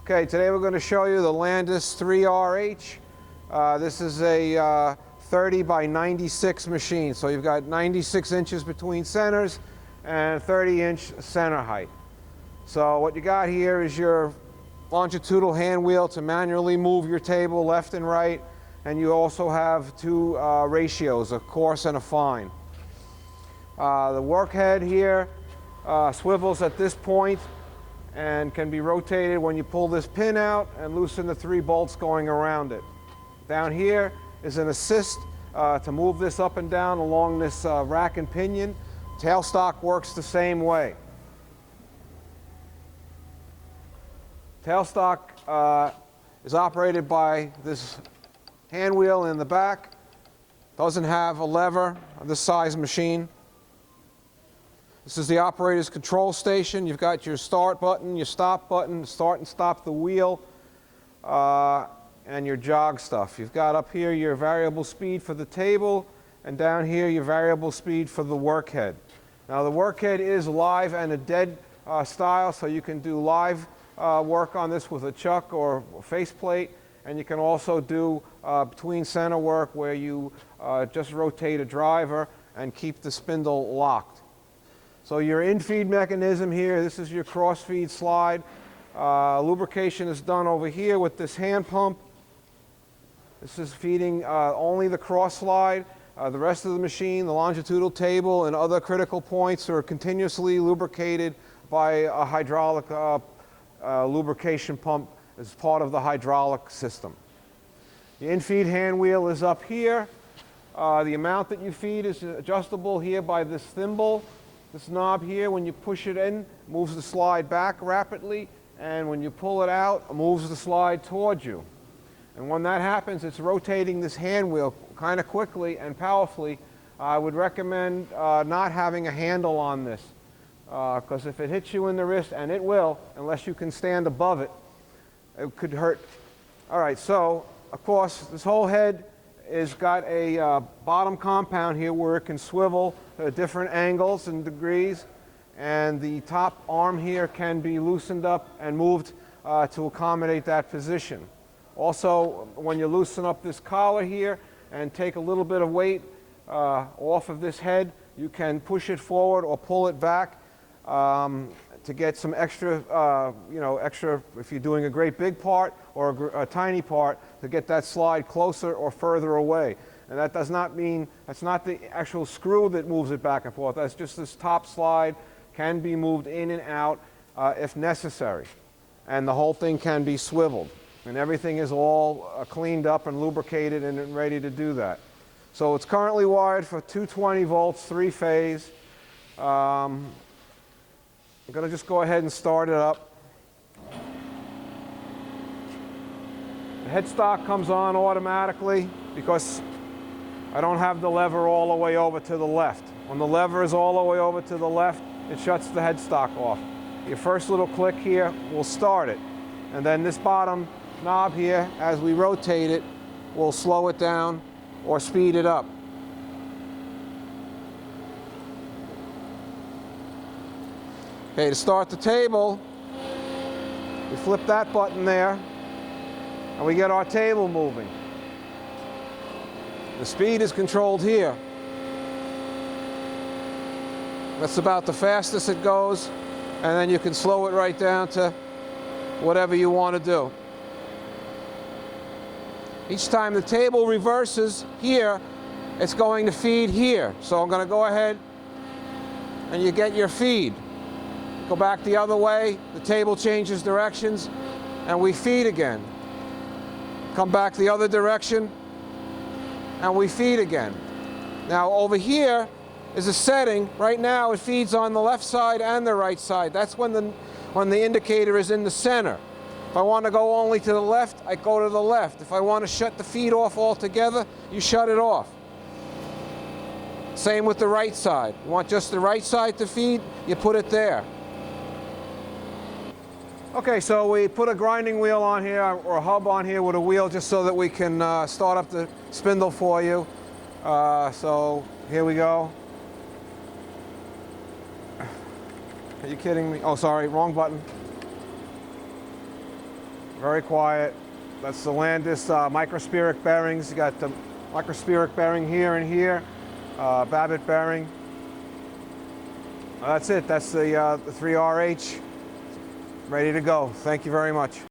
Okay, today we're going to show you the Landis 3RH. This is a 30 by 96 machine, so you've got 96 inches between centers and 30-inch center height. So what you got here is your longitudinal hand wheel to manually move your table left and right, and you also have two ratios, a coarse and a fine. The work head here swivels at this point and can be rotated when you pull this pin out and loosen the 3 bolts going around it. Down here is an assist to move this up and down along this rack and pinion. Tailstock works the same way. Tailstock is operated by this hand wheel in the back. Doesn't have a lever on this size machine. This is the operator's control station. You've got your start button, your stop button, start and stop the wheel, and your jog stuff. You've got up here your variable speed for the table, and down here your variable speed for the work head. Now the work head is live and a dead style, so you can do live work on this with a chuck or faceplate, and you can also do between center work where you just rotate a driver and keep the spindle locked. So your in-feed mechanism here, this is your cross-feed slide. Lubrication is done over here with this hand pump. This is feeding only the cross slide. The rest of the machine, the longitudinal table and other critical points are continuously lubricated by a hydraulic lubrication pump as part of the hydraulic system. The in-feed hand wheel is up here. The amount that you feed is adjustable here by this thimble. This knob here, when you push it in, moves the slide back rapidly, and when you pull it out, it moves the slide towards you. And when that happens, it's rotating this hand wheel kind of quickly and powerfully. I would recommend not having a handle on this, because if it hits you in the wrist, and it will, unless you can stand above it, it could hurt. All right, so, of course, this whole head has got a bottom compound here where it can swivel at different angles and degrees, and the top arm here can be loosened up and moved to accommodate that position. Also, when you loosen up this collar here and take a little bit of weight off of this head, you can push it forward or pull it back to get some extra, extra if you're doing a great big part or a tiny part, to get that slide closer or further away. And that does not mean, that's not the actual screw that moves it back and forth. That's just this top slide can be moved in and out if necessary. And the whole thing can be swiveled. And everything is all cleaned up and lubricated and ready to do that. So it's currently wired for 220 volts, 3-phase. I'm going to just go ahead and start it up. The headstock comes on automatically because I don't have the lever all the way over to the left. When the lever is all the way over to the left, it shuts the headstock off. Your first little click here will start it. And then this bottom knob here, as we rotate it, will slow it down or speed it up. Okay, to start the table, we flip that button there, and we get our table moving. The speed is controlled here. That's about the fastest it goes, and then you can slow it right down to whatever you want to do. Each time the table reverses here, it's going to feed here. So I'm going to go ahead and you get your feed. Go back the other way, the table changes directions, and we feed again. Come back the other direction, and we feed again. Now over here is a setting. Right now it feeds on the left side and the right side. That's when the indicator is in the center. If I want to go only to the left, I go to the left. If I want to shut the feed off altogether, you shut it off. Same with the right side. You want just the right side to feed, you put it there. Okay, so we put a grinding wheel on here, or a hub on here with a wheel, just so that we can start up the spindle for you. So here we go. Are you kidding me? Oh, sorry, wrong button. very quiet. That's the Landis microspheeric bearings. You got the microspheeric bearing here and here, Babbitt bearing. That's it. That's the 3RH ready to go. Thank you very much.